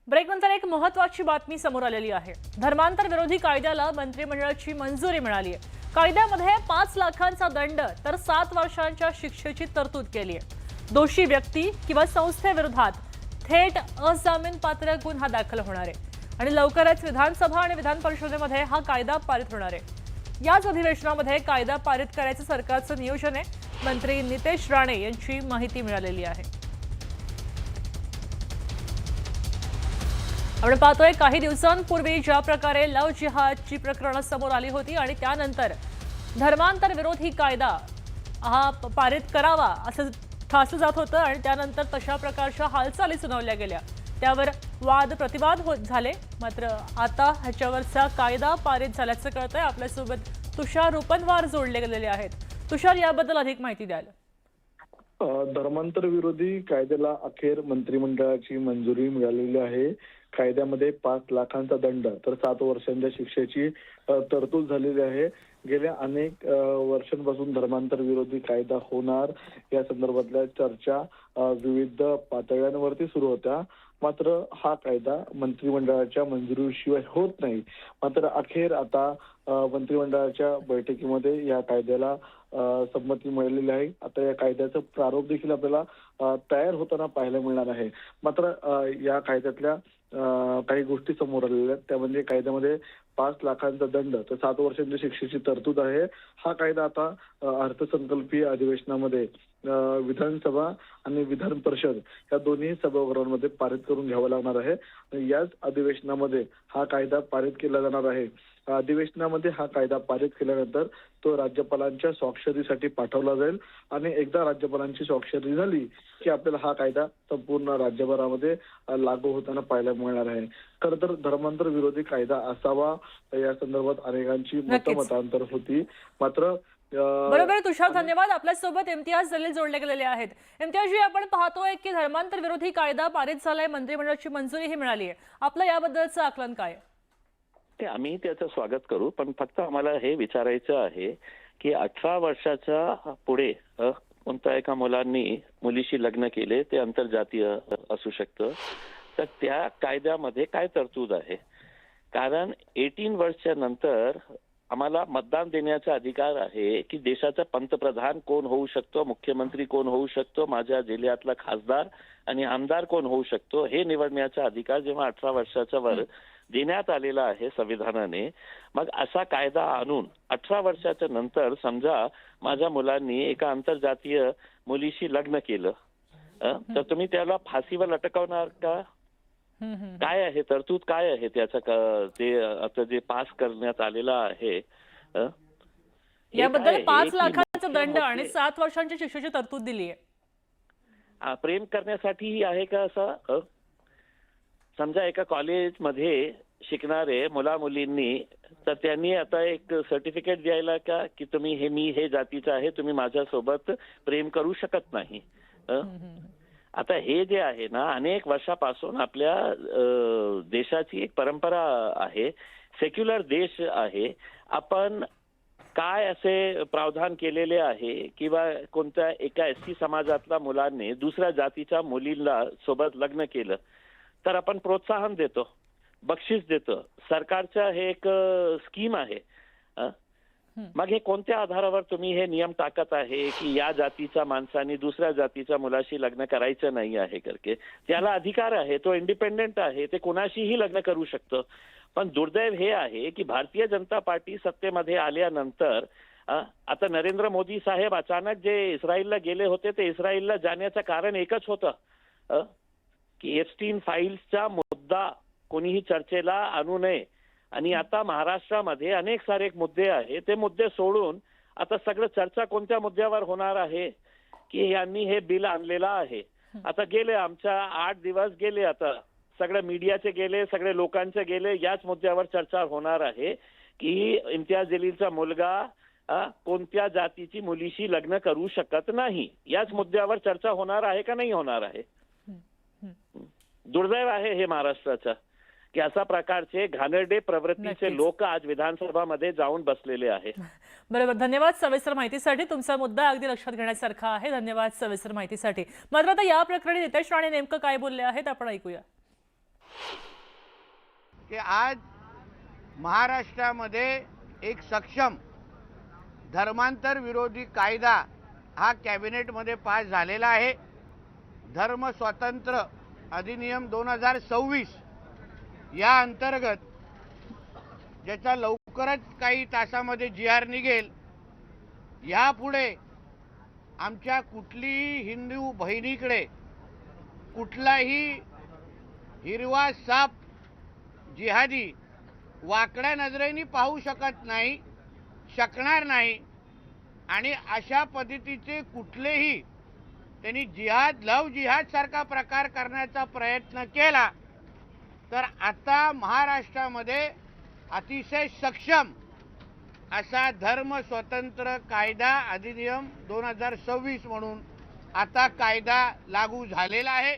ब्रेकनंतर एक महत्त्वाची बातमी समोर आलेली आहे। धर्मांतर विरोधी कायद्याला मंत्रिमंडळाची मंजुरी मिळाली आहे। कायद्यामध्ये 5 लाखांचा दंड तर 7 वर्षांच्या शिक्षेची तरतूद केली आहे। दोषी व्यक्ती किंवा संस्थेविरोधात थेट अजामीनपात्र गुन्हा दाखल होणार आहे आणि लवकरच विधानसभा आणि विधान परिषदेमध्ये हा कायदा पारित होणार आहे। याच अधिवेशनामध्ये कायदा पारित करायचं सरकारचं नियोजन आहे। मंत्री नितेश राणे यांची माहिती मिळालेली आहे। आपण पाहतोय काही दिवसांपूर्वी ज्या प्रकारे लव जिहादची प्रकरणं समोर आली होती आणि त्यानंतर धर्मांतर विरोधी कायदा हा पारित करावा असं ठासलं जात होतं आणि त्यानंतर तशा प्रकारच्या हालचाली सुनावल्या गेल्या। त्यावर वाद प्रतिवाद होत झाले। मात्र आता ह्याच्यावरचा कायदा पारित झाल्याचं कळतंय। आपल्यासोबत तुषार रूपनवार जोडले गेलेले आहेत। तुषार, याबद्दल अधिक माहिती द्याल? धर्मांतर विरोधी कायद्याला अखेर मंत्रिमंडळाची मंजुरी मिळालेली आहे। कायद्यामध्ये 5 लाखांचा दंड तर 7 वर्षांच्या शिक्षेची तरतूद झालेली आहे। गेल्या अनेक वर्षांपासून धर्मांतर विरोधी कायदा होणार या संदर्भातल्या चर्चा विविध पातळ्यांवरती सुरू होत्या। मात्र हा कायदा मंत्रिमंडळाच्या मंजुरीशिवाय होत नाही। मात्र अखेर आता मंत्रिमंडळाच्या बैठकीमध्ये या कायद्याला संमती मिळालेली आहे। आता या कायद्याचं प्रारूप देखील आपल्याला तयार होताना पाहायला मिळणार आहे। मात्र या कायद्यातल्या काही गोष्टी समोर आलेल्या आहेत। त्या म्हणजे कायद्यामध्ये 5 लाखांचा दंड तर 7 वर्षांच्या शिक्षेची तरतूद आहे। हा कायदा आता अर्थसंकल्पीय अधिवेशनामध्ये विधानसभा आणि विधान परिषद या दोन्ही सभागृहांमध्ये पारित करून घ्यावा लागणार आहे। याच अधिवेशनामध्ये हा कायदा पारित केला जाणार आहे। अधिवेशनामध्ये हा कायदा पारित केल्यानंतर तो राज्यपालांच्या स्वाक्षरीसाठी पाठवला जाईल आणि एकदा राज्यपालांची स्वाक्षरी झाली की आपल्याला हा कायदा संपूर्ण राज्यभरामध्ये लागू होताना पाहायला मिळणार आहे। खरं तर धर्मांतर विरोधी कायदा असावा या संदर्भात अनेकांची मतांतर होती। मात्र बरोबर तुषार, धन्यवाद। आपल्यासोबत इम्तियाज जलील जोडले गेलेले आहेत। इम्तियाज जी, आपण पाहतोय की धर्मांतर विरोधी कायदा पारित झालाय, मंत्रिमंडळाची मंजुरी ही मिळाली आहे। आपलं याबद्दलचं आकलन काय? ते आम्ही त्याचं स्वागत करू, पण फक्त आम्हाला हे विचारायचं आहे की 18 वर्षाच्या पुढे कोणत्या एका मुलीशी लग्न केले, ते आंतरजातीय असू शकतं, तर त्या कायद्यामध्ये काय तरतूद आहे? कारण 18 वर्षाच्या नंतर आम्हाला मतदान देण्याचा अधिकार आहे की देशाचा पंतप्रधान कोण होऊ शकतो, मुख्यमंत्री कोण होऊ शकतो, माझ्या जिल्ह्यातला खासदार आणि आमदार कोण होऊ शकतो, हे निवडण्याचा अधिकार जेव्हा 18 वर्षाच्या वर देण्यात आलेला आहे संविधानाने, मग असा कायदा आणून 18 वर्षाच्या नंतर समजा माझ्या मुलांनी एका आंतरजातीय मुलीशी लग्न केलं, तर तुम्ही त्याला फाशीवर लटकवणार का? काय आहे तरतूद, काय आहे त्याचं ते आता जे पास करण्यात आलेलं आहे? याबद्दल 5 लाखांचा दंड आणि 7 वर्षांच्या शिक्षेची तरतूद दिली आहे। प्रेम करण्यासाठी आहे का असं? समजा एका कॉलेजमध्ये शिकणारे मुला मुलींनी, तर त्यांनी आता एक सर्टिफिकेट द्यायला का की तुम्ही मी हे जातीचं आहे, तुम्ही माझ्यासोबत प्रेम करू शकत नाही? आता हे जे आहे ना, अनेक वर्षापासून आपल्या देशाची एक परंपरा आहे, सेक्युलर देश आहे। आपण काय असे प्रावधान केलेले आहे किंवा कोणत्या एका एससी समाजातल्या मुलांनी दुसऱ्या जातीच्या मुलीला सोबत लग्न केलं तर आपण प्रोत्साहन देतो, बक्षीस देतो, सरकारचं हे एक स्कीम आहे। मग हे कोणत्या आधारावर तुम्ही हे नियम टाकत आहे की या जातीच्या माणसाने दुसऱ्या जातीच्या मुलाशी लग्न करायचं नाही आहे करके? त्याला अधिकार आहे, तो इंडिपेंडेंट आहे, ते कोणाशीही लग्न करू शकतो। पण दुर्दैव हे आहे की भारतीय जनता पार्टी सत्तेमध्ये आल्यानंतर आता नरेंद्र मोदी साहेब अचानक जे इस्रायलला गेले होते, ते इस्रायलला जाण्याचं कारण एकच होतं की एप्स्टीन फाईल्सचा मुद्दा कोणीही चर्चेला आणू नये। आणि आता महाराष्ट्रामध्ये अनेक सारे मुद्दे आहेत, ते मुद्दे सोडून आता सगळं चर्चा कोणत्या मुद्द्यावर होणार आहे की यांनी हे बिल आणलेलं आहे। आता गेले आमच्या 8 दिवस गेले, आता सगळ्या मीडियाचे गेले, सगळे लोकांचे गेले, याच मुद्द्यावर चर्चा होणार आहे की इम्तियाज जलीलचा मुलगा कोणत्या जातीची मुलीशी लग्न करू शकत नाही, याच मुद्द्यावर चर्चा होणार आहे का नाही होणार आहे? दुर्दैव आहे हे महाराष्ट्राचं की अशा प्रकारचे घाणेरडे प्रवृत्तीचे लोक आज विधानसभामध्ये जाऊन बसलेले आहेत। बरोबर, धन्यवाद सविस्तर माहितीसाठी। तुमचा मुद्दा अगदी लक्षात घेण्यासारखा आहे। धन्यवाद सविस्तर माहितीसाठी। मात्र आता या प्रकरणी नितेश राणे नेमकं काय बोलले आहेत आपण ऐकूया। की आज महाराष्ट्रामध्ये एक सक्षम धर्मांतर विरोधी कायदा हा कॅबिनेटमध्ये पास झालेला आहे. धर्म स्वातंत्र्य अधिनियम 2026 या अंतर्गत ज्याचा लवकरच काही तासामध्ये GR निघेल. यापुढे आमच्या कुठलीही हिंदू बहिणीकडे कुठलाही हिरवा साप जिहादी वाकड्या नजरेने पाहू शकणार नाही आणि अशा पद्धतीचे कुठलेही त्यांनी लव जिहाद सारखा प्रकार करण्याचा प्रयत्न केला तर आता महाराष्ट्रामध्ये अतिशय सक्षम असा धर्म स्वतंत्र कायदा अधिनियम 2026 म्हणून आता कायदा लागू झालेला आहे.